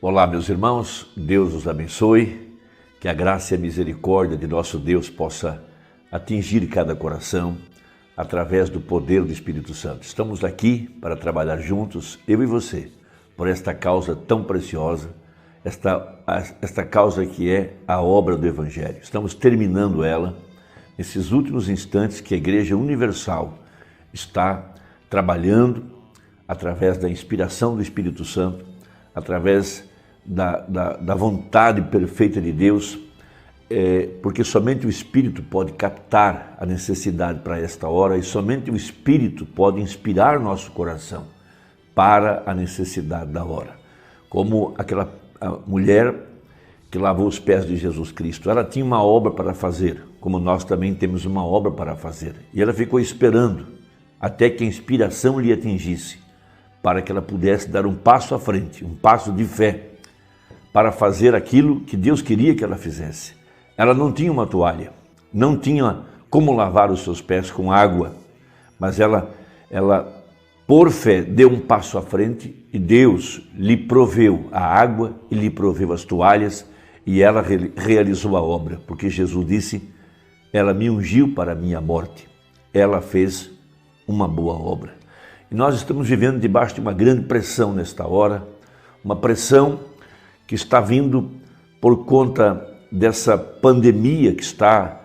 Olá, meus irmãos, Deus os abençoe, que a graça e a misericórdia de nosso Deus possa atingir cada coração através do poder do Espírito Santo. Estamos aqui para trabalhar juntos, eu e você, por esta causa tão preciosa, esta causa que é a obra do Evangelho. Estamos terminando ela nesses últimos instantes que a Igreja Universal está trabalhando através da inspiração do Espírito Santo, através da vontade perfeita de Deus, porque somente o Espírito pode captar a necessidade para esta hora e somente o Espírito pode inspirar nosso coração para a necessidade da hora. Como aquela mulher que lavou os pés de Jesus Cristo, ela tinha uma obra para fazer, como nós também temos uma obra para fazer. E ela ficou esperando até que a inspiração lhe atingisse, para que ela pudesse dar um passo à frente, um passo de fé, para fazer aquilo que Deus queria que ela fizesse. Ela não tinha uma toalha, não tinha como lavar os seus pés com água, mas ela por fé deu um passo à frente e Deus lhe proveu a água e lhe proveu as toalhas e ela realizou a obra, porque Jesus disse, ela me ungiu para a minha morte, ela fez uma boa obra. E nós estamos vivendo debaixo de uma grande pressão nesta hora, uma pressão que está vindo por conta dessa pandemia que está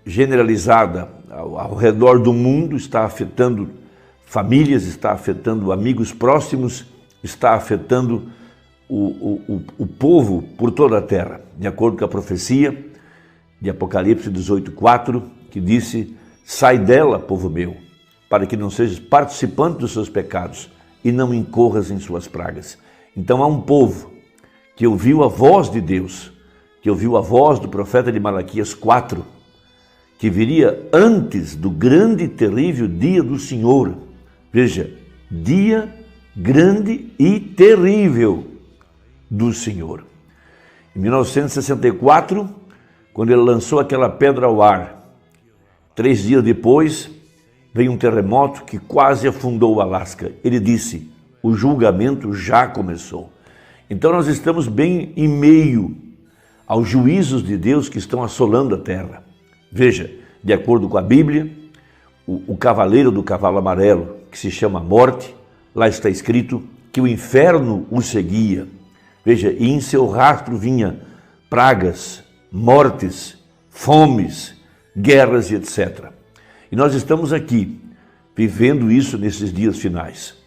generalizada ao redor do mundo, está afetando famílias, está afetando amigos próximos, está afetando o povo por toda a terra. De acordo com a profecia de Apocalipse 18:4, que disse, sai dela, povo meu, para que não sejas participante dos seus pecados e não incorras em suas pragas. Então há um povo que ouviu a voz de Deus, que ouviu a voz do profeta de Malaquias 4, que viria antes do grande e terrível dia do Senhor. Veja, dia grande e terrível do Senhor. Em 1964, quando ele lançou aquela pedra ao ar, 3 dias depois, veio um terremoto que quase afundou o Alasca. Ele disse, o julgamento já começou. Então nós estamos bem em meio aos juízos de Deus que estão assolando a terra. Veja, de acordo com a Bíblia, o cavaleiro do cavalo amarelo, que se chama morte, lá está escrito que o inferno o seguia. Veja, e em seu rastro vinha pragas, mortes, fomes, guerras e etc. E nós estamos aqui, vivendo isso nesses dias finais.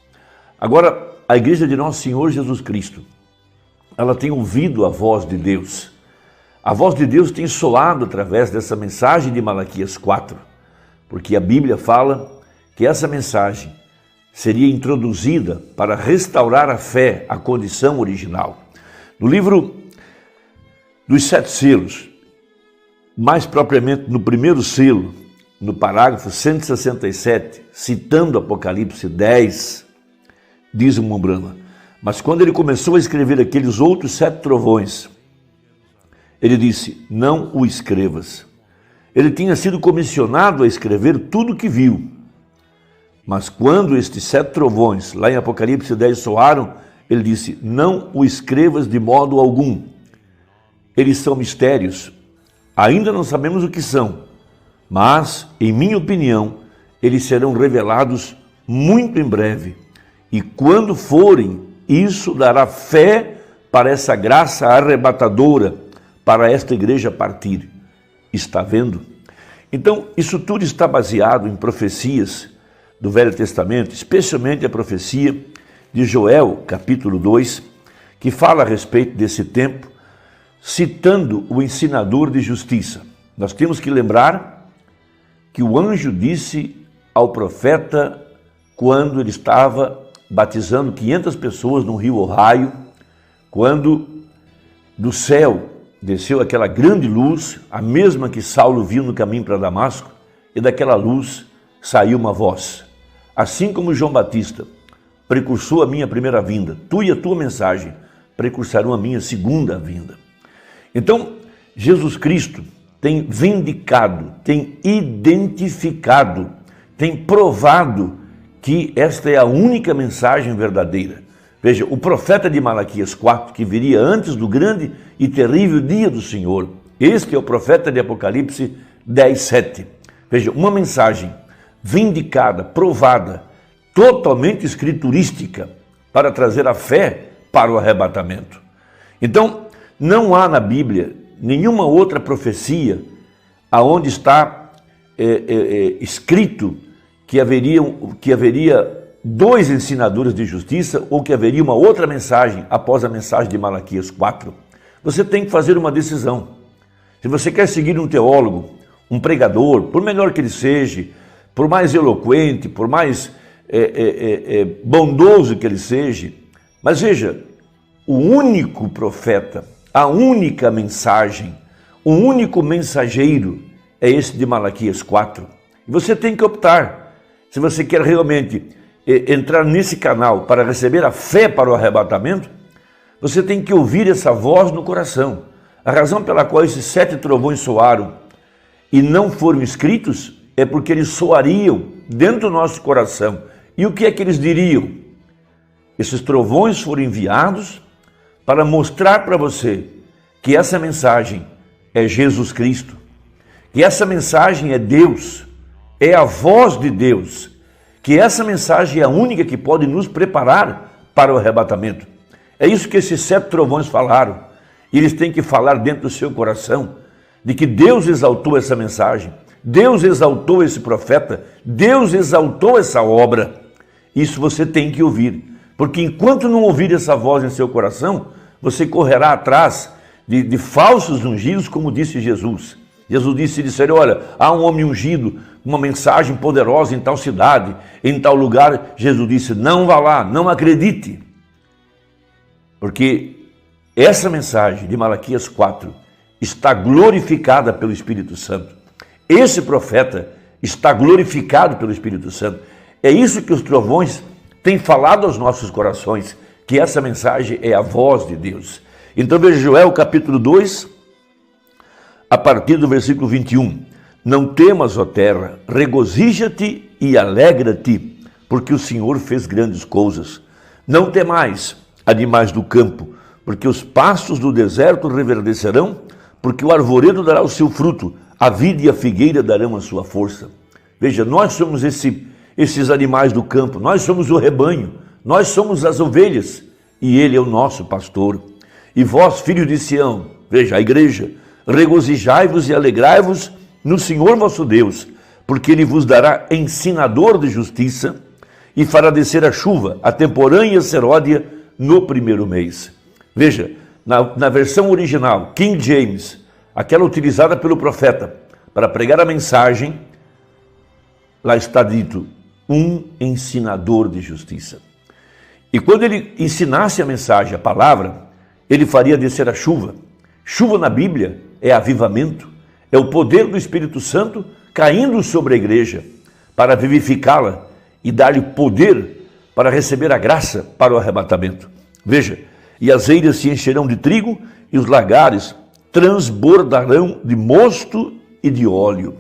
Agora, a igreja de Nosso Senhor Jesus Cristo, ela tem ouvido a voz de Deus. A voz de Deus tem soado através dessa mensagem de Malaquias 4, porque a Bíblia fala que essa mensagem seria introduzida para restaurar a fé, a condição original. No livro dos 7 selos, mais propriamente no primeiro selo, no parágrafo 167, citando Apocalipse 10, diz o Mombrana, mas quando ele começou a escrever aqueles outros 7 trovões, ele disse, não o escrevas. Ele tinha sido comissionado a escrever tudo o que viu, mas quando estes 7 trovões, lá em Apocalipse 10, soaram, ele disse, não o escrevas de modo algum. Eles são mistérios, ainda não sabemos o que são, mas, em minha opinião, eles serão revelados muito em breve. E quando forem, isso dará fé para essa graça arrebatadora, para esta igreja partir. Está vendo? Então, isso tudo está baseado em profecias do Velho Testamento, especialmente a profecia de Joel, capítulo 2, que fala a respeito desse tempo, citando o ensinador de justiça. Nós temos que lembrar que o anjo disse ao profeta, quando ele estava batizando 500 pessoas no rio Ohio, quando do céu desceu aquela grande luz, a mesma que Saulo viu no caminho para Damasco, e daquela luz saiu uma voz. Assim como João Batista precursou a minha primeira vinda, tu e a tua mensagem precursarão a minha segunda vinda. Então, Jesus Cristo tem vindicado, tem identificado, tem provado que esta é a única mensagem verdadeira. Veja, o profeta de Malaquias 4, que viria antes do grande e terrível dia do Senhor. Este é o profeta de Apocalipse 10, 7. Veja, uma mensagem vindicada, provada, totalmente escriturística, para trazer a fé para o arrebatamento. Então, não há na Bíblia nenhuma outra profecia aonde está escrito que haveria dois ensinadores de justiça ou que haveria uma outra mensagem após a mensagem de Malaquias 4. Você tem que fazer uma decisão. Se você quer seguir um teólogo, um pregador, por melhor que ele seja, por mais eloquente, por mais bondoso que ele seja, mas veja, o único profeta, a única mensagem, o único mensageiro é esse de Malaquias 4. E você tem que optar, se você quer realmente entrar nesse canal para receber a fé para o arrebatamento, você tem que ouvir essa voz no coração. A razão pela qual esses 7 trovões soaram e não foram escritos é porque eles soariam dentro do nosso coração. E o que é que eles diriam? Esses trovões foram enviados para mostrar para você que essa mensagem é Jesus Cristo, que essa mensagem é Deus, é a voz de Deus, que essa mensagem é a única que pode nos preparar para o arrebatamento. É isso que esses 7 trovões falaram. E eles têm que falar dentro do seu coração de que Deus exaltou essa mensagem, Deus exaltou esse profeta, Deus exaltou essa obra. Isso você tem que ouvir, porque enquanto não ouvir essa voz em seu coração, você correrá atrás de falsos ungidos, como disse Jesus. Jesus disse, olha, há um homem ungido, uma mensagem poderosa em tal cidade, em tal lugar. Jesus disse, não vá lá, não acredite. Porque essa mensagem de Malaquias 4 está glorificada pelo Espírito Santo. Esse profeta está glorificado pelo Espírito Santo. É isso que os trovões têm falado aos nossos corações, que essa mensagem é a voz de Deus. Então veja Joel capítulo 2, a partir do versículo 21. Não temas, ó terra, regozija-te e alegra-te, porque o Senhor fez grandes coisas. Não temais, animais do campo, porque os pastos do deserto reverdecerão, porque o arvoredo dará o seu fruto, a vide e a figueira darão a sua força. Veja, nós somos esses animais do campo, nós somos o rebanho, nós somos as ovelhas, e ele é o nosso pastor. E vós, filhos de Sião, veja, a igreja, regozijai-vos e alegrai-vos no Senhor vosso Deus, porque ele vos dará ensinador de justiça e fará descer a chuva, a temporã e a seródia no primeiro mês. Veja, na versão original, King James, aquela utilizada pelo profeta para pregar a mensagem, lá está dito, um ensinador de justiça. E quando ele ensinasse a mensagem, a palavra, ele faria descer a chuva. Chuva na Bíblia é avivamento, é o poder do Espírito Santo caindo sobre a igreja para vivificá-la e dar-lhe poder para receber a graça para o arrebatamento. Veja, e as eiras se encherão de trigo e os lagares transbordarão de mosto e de óleo.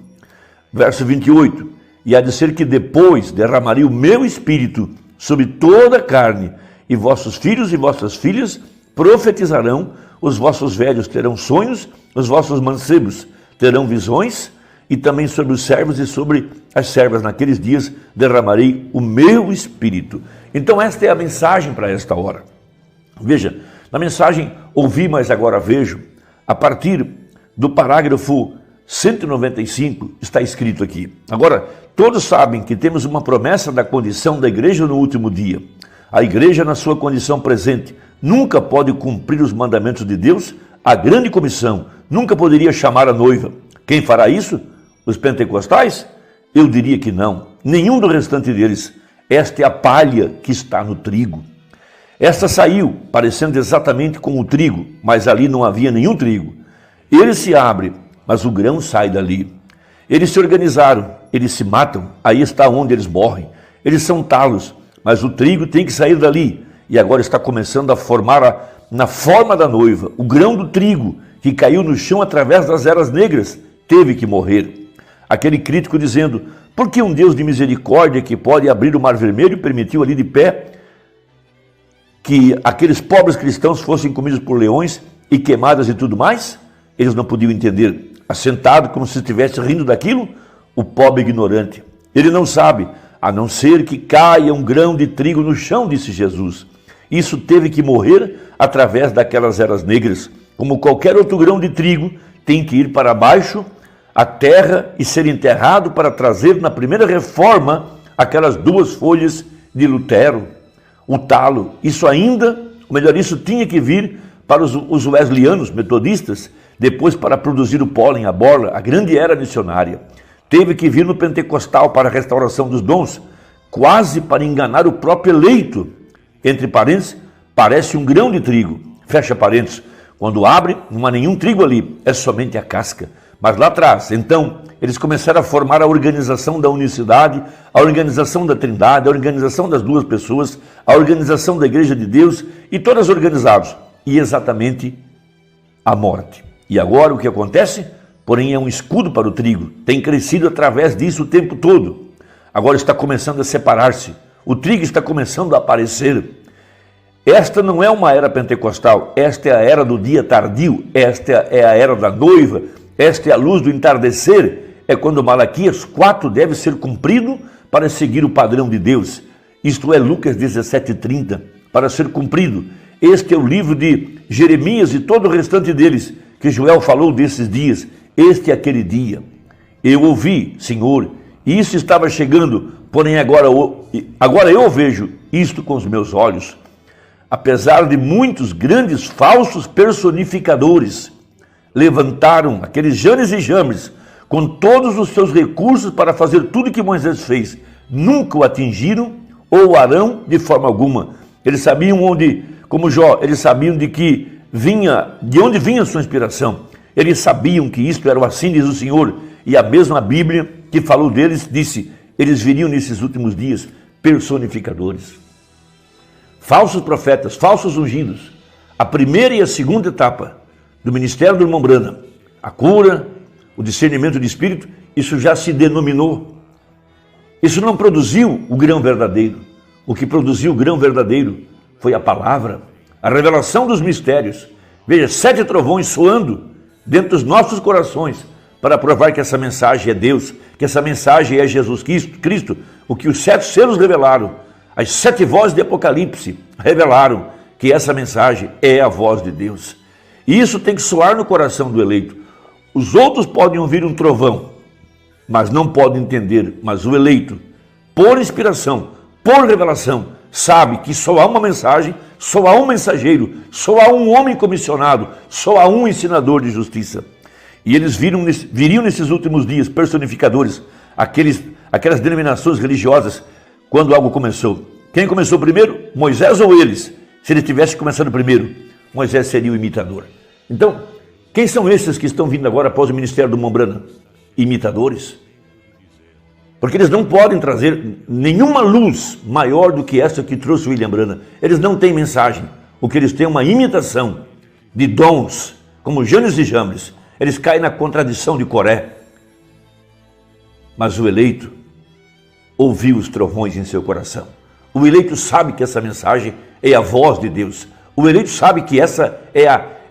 Verso 28, e há de ser que depois derramarei o meu espírito sobre toda a carne, e vossos filhos e vossas filhas profetizarão, os vossos velhos terão sonhos, os vossos mancebos terão visões, e também sobre os servos e sobre as servas naqueles dias derramarei o meu espírito. Então esta é a mensagem para esta hora. Veja, na mensagem ouvi, mas agora vejo, a partir do parágrafo 195 está escrito aqui. Agora, todos sabem que temos uma promessa da condição da igreja no último dia. A igreja, na sua condição presente, nunca pode cumprir os mandamentos de Deus. A grande comissão nunca poderia chamar a noiva. Quem fará isso? Os pentecostais? Eu diria que não. Nenhum do restante deles. Esta é a palha que está no trigo. Esta saiu, parecendo exatamente com o trigo, mas ali não havia nenhum trigo. Ele se abre, mas o grão sai dali. Eles se organizaram, eles se matam, aí está onde eles morrem. Eles são talos, mas o trigo tem que sair dali. E agora está começando a formar na forma da noiva. O grão do trigo que caiu no chão através das eras negras teve que morrer. Aquele crítico dizendo, por que um Deus de misericórdia que pode abrir o mar vermelho permitiu ali de pé que aqueles pobres cristãos fossem comidos por leões e queimadas e tudo mais? Eles não podiam entender. Assentado como se estivesse rindo daquilo, o pobre ignorante. Ele não sabe, a não ser que caia um grão de trigo no chão, disse Jesus. Isso teve que morrer através daquelas eras negras. Como qualquer outro grão de trigo, tem que ir para baixo, a terra, e ser enterrado para trazer na primeira reforma aquelas 2 folhas de Lutero, o talo. Isso ainda, ou melhor, isso tinha que vir para os wesleyanos, metodistas, depois para produzir o pólen, a borla, a grande era missionária. Teve que vir no pentecostal para a restauração dos dons, quase para enganar o próprio eleito. Entre parênteses, parece um grão de trigo. Fecha parênteses. Quando abre, não há nenhum trigo ali, é somente a casca. Mas lá atrás, então, eles começaram a formar a organização da unicidade, a organização da trindade, a organização das 2 pessoas, a organização da igreja de Deus, e todas organizadas. E exatamente a morte. E agora o que acontece? Porém é um escudo para o trigo. Tem crescido através disso o tempo todo. Agora está começando a separar-se. O trigo está começando a aparecer. Esta não é uma era pentecostal. Esta é a era do dia tardio. Esta é a era da noiva. Esta é a luz do entardecer. É quando Malaquias 4 deve ser cumprido para seguir o padrão de Deus. Isto é Lucas 17:30, para ser cumprido. Este é o livro de Jeremias e todo o restante deles, que Joel falou desses dias. Este é aquele dia. Eu ouvi, Senhor, e isso estava chegando, porém agora eu vejo isto com os meus olhos. Apesar de muitos grandes falsos personificadores, levantaram aqueles Janes e Jambres com todos os seus recursos para fazer tudo que Moisés fez. Nunca o atingiram ou o harão de forma alguma. Eles sabiam onde, como Jó, eles sabiam de onde vinha a sua inspiração. Eles sabiam que isto era assim, diz o Senhor. E a mesma Bíblia que falou deles disse, eles viriam nesses últimos dias personificadores. Falsos profetas, falsos ungidos. A primeira e a segunda etapa do ministério do irmão Branham, a cura, o discernimento de espírito, isso já se denominou. Isso não produziu o grão verdadeiro. O que produziu o grão verdadeiro foi a palavra, a revelação dos mistérios. Veja, 7 trovões soando dentro dos nossos corações para provar que essa mensagem é Deus, que essa mensagem é Jesus Cristo, o que os 7 selos revelaram, as 7 vozes de Apocalipse revelaram que essa mensagem é a voz de Deus. E isso tem que soar no coração do eleito. Os outros podem ouvir um trovão, mas não podem entender. Mas o eleito, por inspiração, por revelação, sabe que só há uma mensagem, só há um mensageiro, só há um homem comissionado, só há um ensinador de justiça. E eles viriam nesses últimos dias personificadores, aquelas denominações religiosas, quando algo começou. Quem começou primeiro? Moisés ou eles? Se ele tivesse começado primeiro, Moisés seria o imitador. Então, quem são esses que estão vindo agora após o ministério do irmão Branham? Imitadores. Porque eles não podem trazer nenhuma luz maior do que essa que trouxe o William Branham. Eles não têm mensagem. O que eles têm é uma imitação de dons, como Janes e Jambres. Eles caem na contradição de Coré. Mas o eleito ouviu os trovões em seu coração. O eleito sabe que essa mensagem é a voz de Deus. O eleito sabe que essa é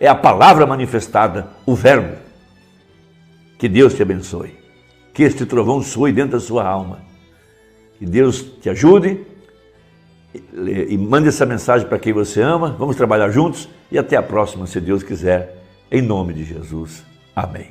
a palavra manifestada, o verbo. Que Deus te abençoe. Que este trovão soe dentro da sua alma. Que Deus te ajude e mande essa mensagem para quem você ama. Vamos trabalhar juntos e até a próxima, se Deus quiser. Em nome de Jesus. Amém.